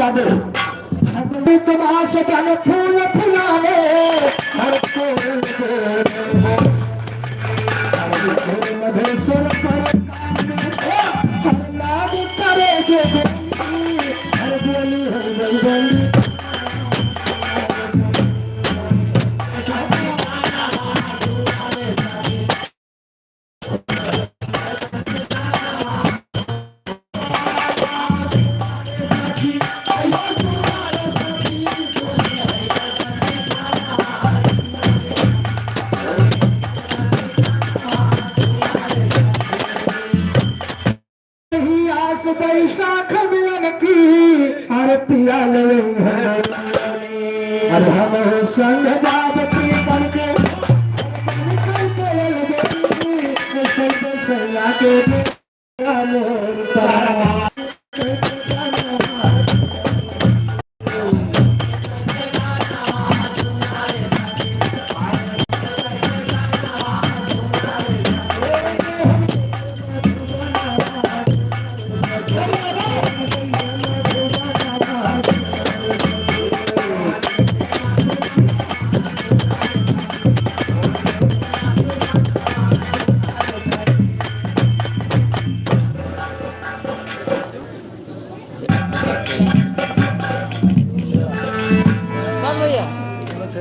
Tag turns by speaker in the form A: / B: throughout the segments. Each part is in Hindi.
A: तुम आसमान फूल फुलाने हर फूल मधुसुर पर लाद करे जो हर बोली हर बोली बैसाख मिलन की हर पिया ले हर हम संग जाब प्रीतम के सैया के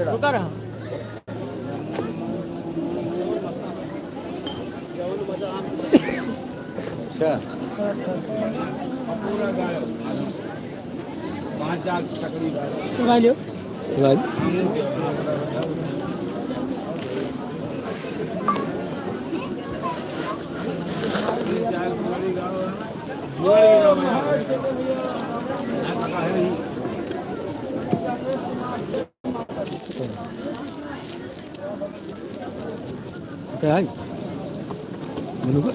B: रुका रहा
C: अच्छा
B: सुना लियो
C: क्या है मेनू का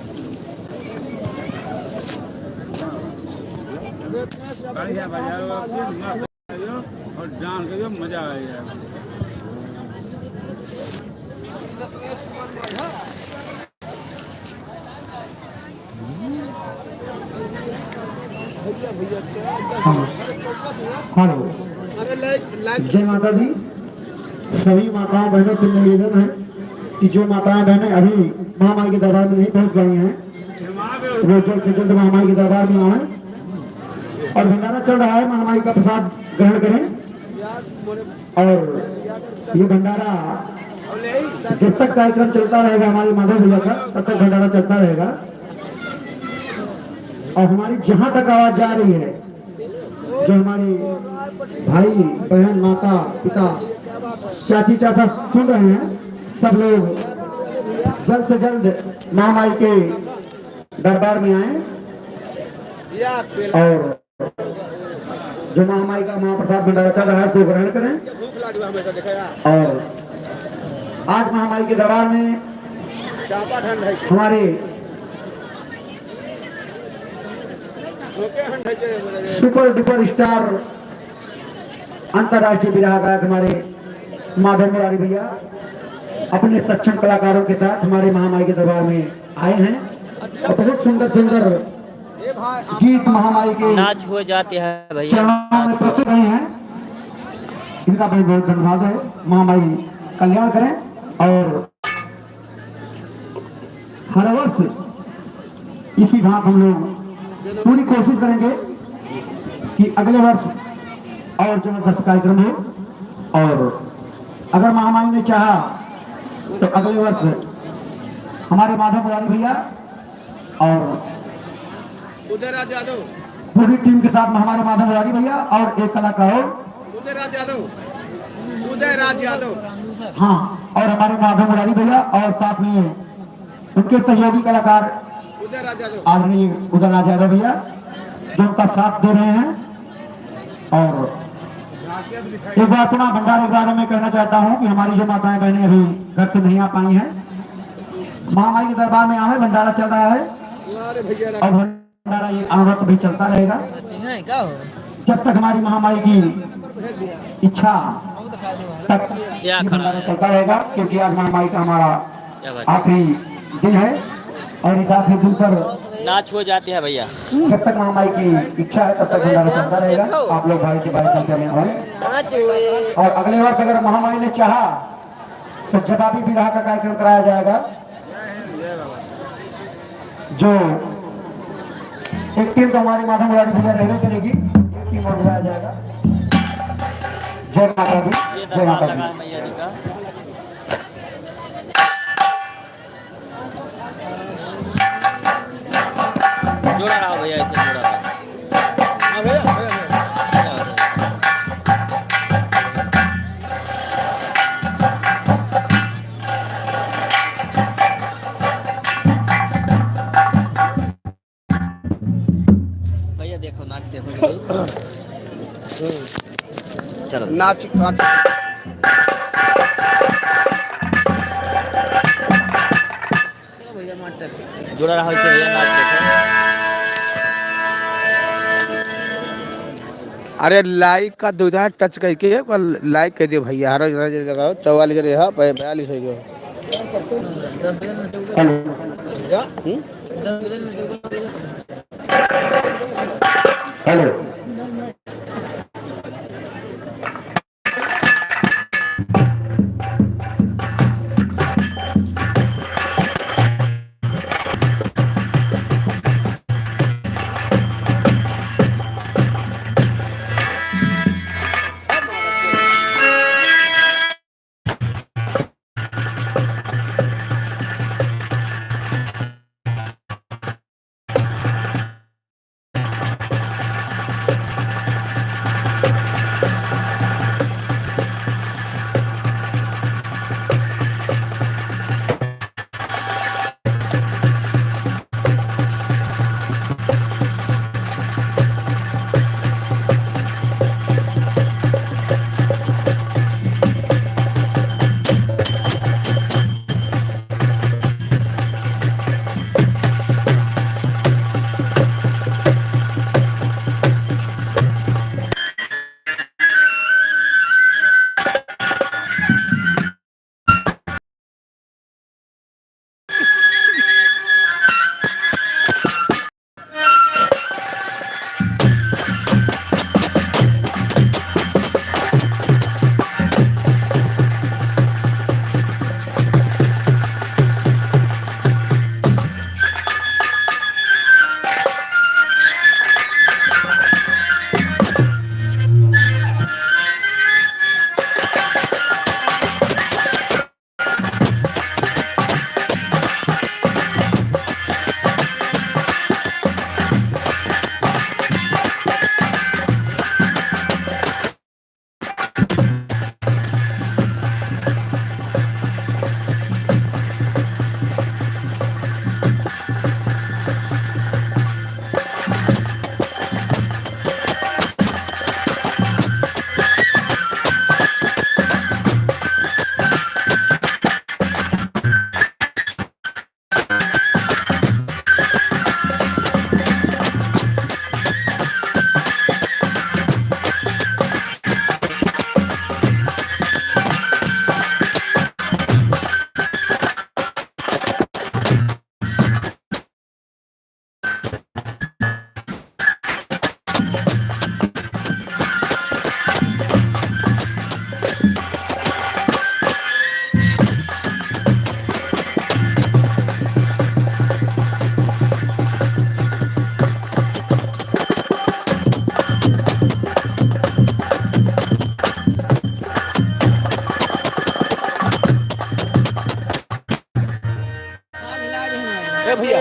D: और जान के मजा आएगा।
A: हेलो जय माता दी। सभी माताओं बहनों से निवेदन है कि जो माताएं बहनें अभी महामाई के दरबार में नहीं पहुंच पाई हैं वो जल्द से जल्द महामाई के दरबार में आए और भंडारा चल रहा है। महामाई का प्रसाद ग्रहण करें और ये भंडारा जब तक कार्यक्रम चलता रहेगा हमारे माधव भैया का तब तक भंडारा चलता रहेगा। और हमारी जहां तक आवाज जा रही है जो हमारे भाई बहन माता पिता चाची चाचा सुन रहे हैं सब लोग जल्द से जल्द महामाई के दरबार में आए और जो महामाई का महाप्रसाद भंडारा चल रहा है उसको ग्रहण करें। और आज महामाई के दरबार में हमारे सुपर डुपर स्टार अंतरराष्ट्रीय विरहा गायक हमारे माधव मुरारी भैया अपने सक्षम कलाकारों के साथ हमारे महामाई के दरबार में आए हैं और बहुत सुंदर सुंदर गीत महामाई के
B: नाच हो जाते हैं भैया
A: चरणों में प्रस्तुत रहे हैं। इनका बहुत बहुत धन्यवाद है। महामाई कल्याण करें और हर वर्ष इसी भाग हम लोग पूरी कोशिश करेंगे कि अगले वर्ष और जबरदस्त कार्यक्रम हो और अगर महामाई ने चाहा तो अगले वर्ष हमारे माधव मुरारी भैया और
C: उदयराज यादव
A: पूरी टीम के साथ में हमारे माधव मुरारी भैया और एक कलाकार
C: उदयराज यादव
A: हाँ और हमारे माधव मुरारी भैया और साथ में उनके सहयोगी कलाकार आदरणीय उदयराज यादव भैया जो उनका साथ दे रहे हैं। और एक बार पुनः भंडारे के बारे में कहना चाहता हूँ कि हमारी जो माताएं बहनें अभी घर से नहीं आ पाई हैं महामाई के दरबार में आवे भंडारा चल रहा है और भंडारा ये अनवरत भी चलता रहेगा जब तक हमारी महामाई की इच्छा तक ये भंडारा चलता रहेगा क्योंकि आज महामाई का हमारा आखिरी दिन है और इस आखिरी दिन पर
B: नाच हो जाती है भैया।
A: जब तक महामाई की इच्छा है तब तक भंडारा चलता रहेगा। आप लोग भाई के भाई संख्या में आए। और अगले वर्ष अगर महामाई ने चाहा तो जवाबी विवाह का कार्यक्रम कराया जाएगा। जो एक टीम तो हमारी माधव मुरारी भैया रहने करेगी, एक टीम और बुलाया जाएगा। जय माता दी,
B: ये
A: जय माता
B: दरबार
A: दी।
B: लगा है मैया जी का। जोड़ा रहा भैया, ऐसे जोड़ा रहा।
C: हाँ भैया भैया
B: भैया देखो नाच देखो। चलो
C: नाच नाच
B: जोड़ा रहा इसे भैया, नाच देखो।
C: अरे लाइक का दुधा टच करके लाइक कर दियो भैया। हर लगाओ 44 है 42 हो गया।
A: Hello hello.
C: भैया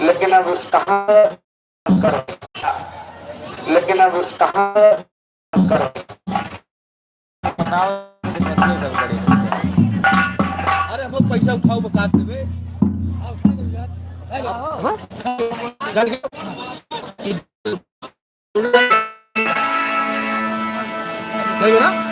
A: लेकिन अब उस कहां लेकिन अब उस कहां
C: अरे हम पैसा उठाओ बका से बे। हाँ चल गए ना।